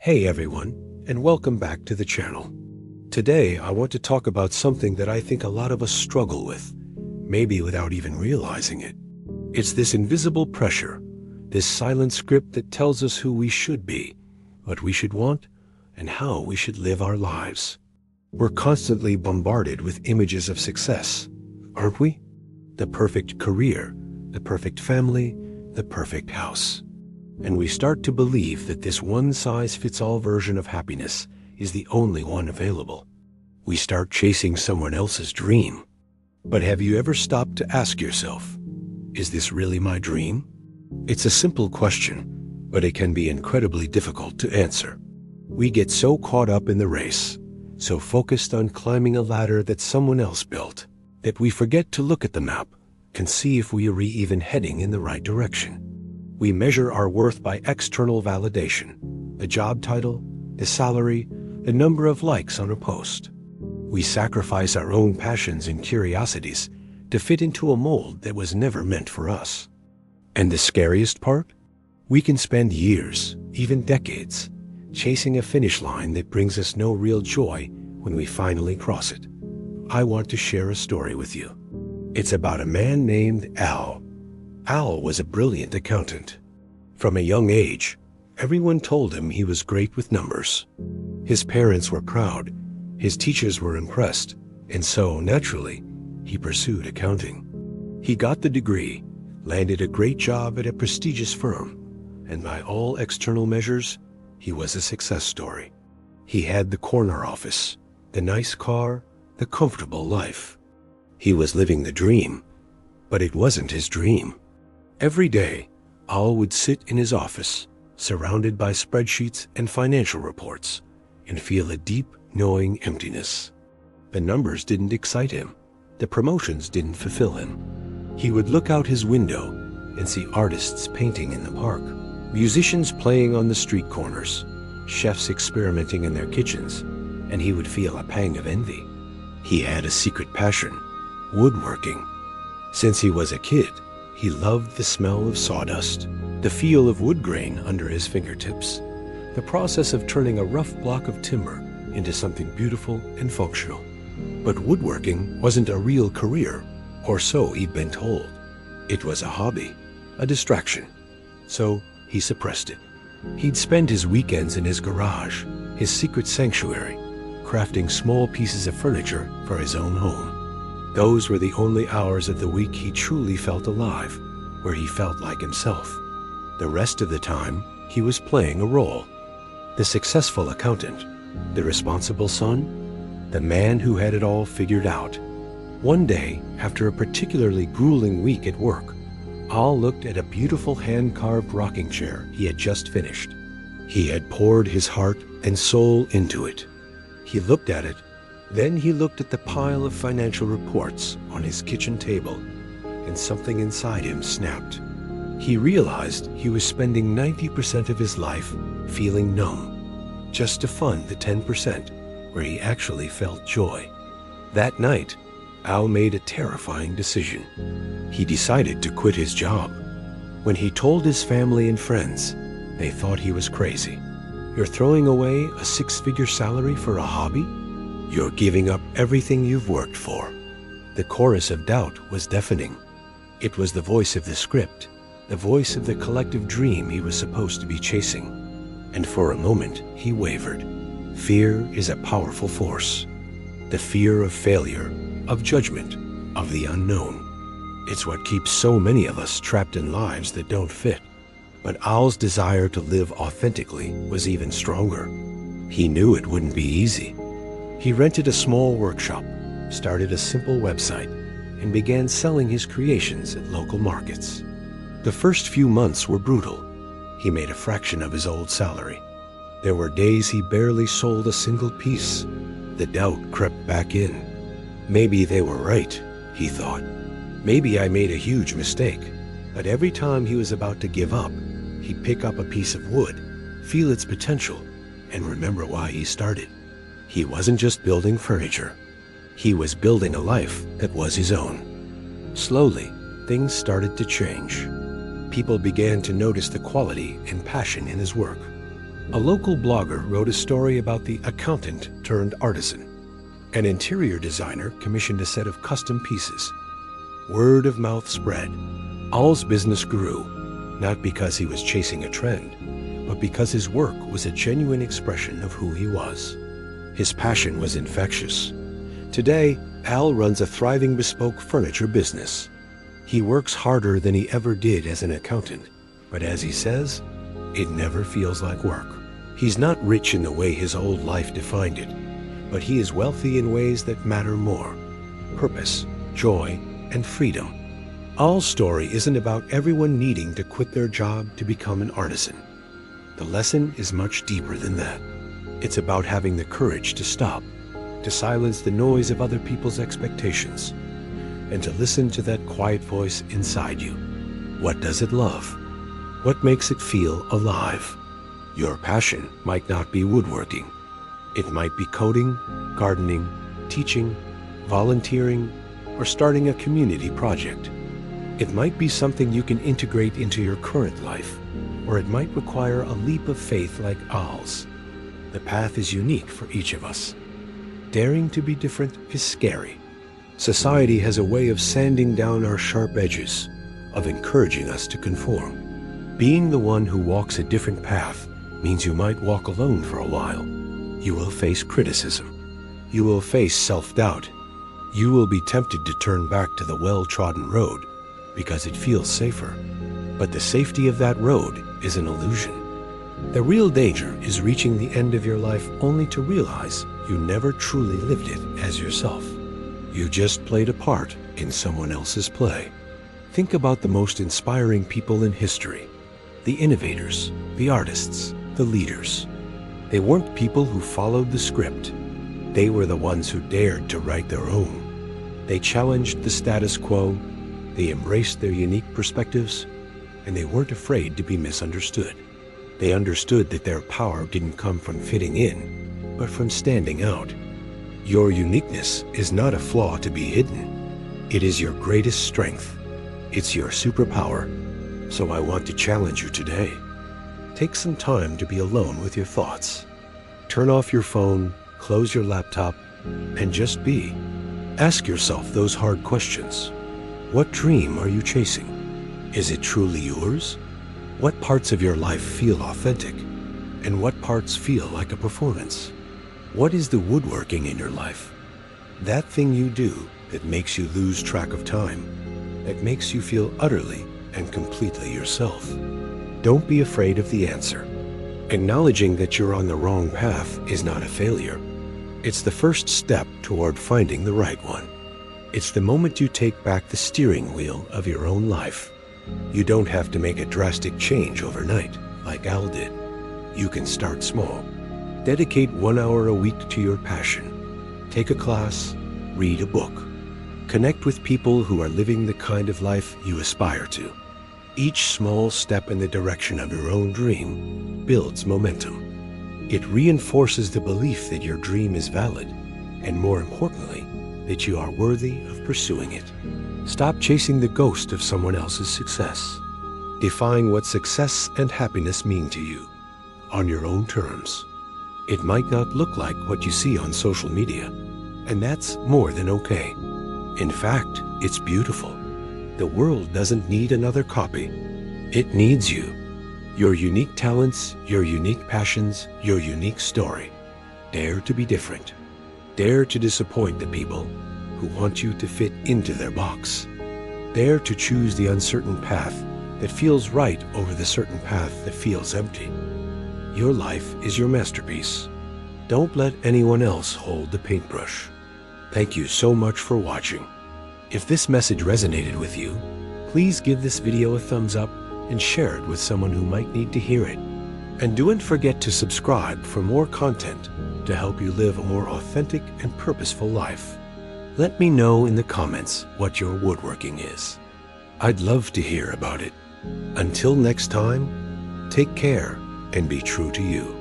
Hey everyone, and welcome back to the channel. Today I want to talk about something that I think a lot of us struggle with, maybe without even realizing it. It's this invisible pressure, this silent script that tells us who we should be, what we should want, and how we should live our lives. We're constantly bombarded with images of success, aren't we? The perfect career, the perfect family, the perfect house. And we start to believe that this one-size-fits-all version of happiness is the only one available. We start chasing someone else's dream. But have you ever stopped to ask yourself, is this really my dream? It's a simple question, but it can be incredibly difficult to answer. We get so caught up in the race, so focused on climbing a ladder that someone else built, that we forget to look at the map and see if we are even heading in the right direction. We measure our worth by external validation, the job title, the salary, the number of likes on a post. We sacrifice our own passions and curiosities to fit into a mold that was never meant for us. And the scariest part? We can spend years, even decades, chasing a finish line that brings us no real joy when we finally cross it. I want to share a story with you. It's about a man named Al. Al was a brilliant accountant. From a young age, everyone told him he was great with numbers. His parents were proud, his teachers were impressed, and so, naturally, he pursued accounting. He got the degree, landed a great job at a prestigious firm, and by all external measures, he was a success story. He had the corner office, the nice car, the comfortable life. He was living the dream, but it wasn't his dream. Every day, Al would sit in his office, surrounded by spreadsheets and financial reports, and feel a deep, gnawing emptiness. The numbers didn't excite him. The promotions didn't fulfill him. He would look out his window and see artists painting in the park, musicians playing on the street corners, chefs experimenting in their kitchens, and he would feel a pang of envy. He had a secret passion, woodworking. Since he was a kid, he loved the smell of sawdust, the feel of wood grain under his fingertips, the process of turning a rough block of timber into something beautiful and functional. But woodworking wasn't a real career, or so he'd been told. It was a hobby, a distraction. So he suppressed it. He'd spend his weekends in his garage, his secret sanctuary, crafting small pieces of furniture for his own home. Those were the only hours of the week he truly felt alive, where he felt like himself. The rest of the time, he was playing a role. The successful accountant, the responsible son, the man who had it all figured out. One day, after a particularly grueling week at work, Al looked at a beautiful hand-carved rocking chair he had just finished. He had poured his heart and soul into it. He looked at it. Then he looked at the pile of financial reports on his kitchen table, and something inside him snapped. He realized he was spending 90% of his life feeling numb, just to fund the 10% where he actually felt joy. That night, Al made a terrifying decision. He decided to quit his job. When he told his family and friends, they thought he was crazy. You're throwing away a six-figure salary for a hobby? You're giving up everything you've worked for. The chorus of doubt was deafening. It was the voice of the script, the voice of the collective dream he was supposed to be chasing. And for a moment, he wavered. Fear is a powerful force. The fear of failure, of judgment, of the unknown. It's what keeps so many of us trapped in lives that don't fit. But Al's desire to live authentically was even stronger. He knew it wouldn't be easy. He rented a small workshop, started a simple website, and began selling his creations at local markets. The first few months were brutal. He made a fraction of his old salary. There were days he barely sold a single piece. The doubt crept back in. Maybe they were right, he thought. Maybe I made a huge mistake. But every time he was about to give up, he'd pick up a piece of wood, feel its potential, and remember why he started. He wasn't just building furniture. He was building a life that was his own. Slowly, things started to change. People began to notice the quality and passion in his work. A local blogger wrote a story about the accountant turned artisan. An interior designer commissioned a set of custom pieces. Word of mouth spread. Al's business grew, not because he was chasing a trend, but because his work was a genuine expression of who he was. His passion was infectious. Today, Al runs a thriving bespoke furniture business. He works harder than he ever did as an accountant, but as he says, it never feels like work. He's not rich in the way his old life defined it, but he is wealthy in ways that matter more: purpose, joy, and freedom. Al's story isn't about everyone needing to quit their job to become an artisan. The lesson is much deeper than that. It's about having the courage to stop, to silence the noise of other people's expectations, and to listen to that quiet voice inside you. What does it love? What makes it feel alive? Your passion might not be woodworking. It might be coding, gardening, teaching, volunteering, or starting a community project. It might be something you can integrate into your current life, or it might require a leap of faith like Al's. The path is unique for each of us. Daring to be different is scary. Society has a way of sanding down our sharp edges, of encouraging us to conform. Being the one who walks a different path means you might walk alone for a while. You will face criticism. You will face self-doubt. You will be tempted to turn back to the well-trodden road because it feels safer. But the safety of that road is an illusion. The real danger is reaching the end of your life only to realize you never truly lived it as yourself. You just played a part in someone else's play. Think about the most inspiring people in history. The innovators, the artists, the leaders. They weren't people who followed the script. They were the ones who dared to write their own. They challenged the status quo, they embraced their unique perspectives, and they weren't afraid to be misunderstood. They understood that their power didn't come from fitting in, but from standing out. Your uniqueness is not a flaw to be hidden. It is your greatest strength. It's your superpower. So I want to challenge you today. Take some time to be alone with your thoughts. Turn off your phone, close your laptop, and just be. Ask yourself those hard questions. What dream are you chasing? Is it truly yours? What parts of your life feel authentic? And what parts feel like a performance? What is the woodworking in your life? That thing you do that makes you lose track of time, that makes you feel utterly and completely yourself. Don't be afraid of the answer. Acknowledging that you're on the wrong path is not a failure. It's the first step toward finding the right one. It's the moment you take back the steering wheel of your own life. You don't have to make a drastic change overnight, like Al did. You can start small. Dedicate 1 hour a week to your passion. Take a class, read a book. Connect with people who are living the kind of life you aspire to. Each small step in the direction of your own dream builds momentum. It reinforces the belief that your dream is valid, and more importantly, that you are worthy of pursuing it. Stop chasing the ghost of someone else's success. Define what success and happiness mean to you, on your own terms. It might not look like what you see on social media, and that's more than okay. In fact, it's beautiful. The world doesn't need another copy. It needs you. Your unique talents, your unique passions, your unique story. Dare to be different. Dare to disappoint the people who want you to fit into their box. Dare to choose the uncertain path that feels right over the certain path that feels empty. Your life is your masterpiece. Don't let anyone else hold the paintbrush. Thank you so much for watching. If this message resonated with you, please give this video a thumbs up and share it with someone who might need to hear it. And don't forget to subscribe for more content to help you live a more authentic and purposeful life. Let me know in the comments what your woodworking is. I'd love to hear about it. Until next time, take care and be true to you.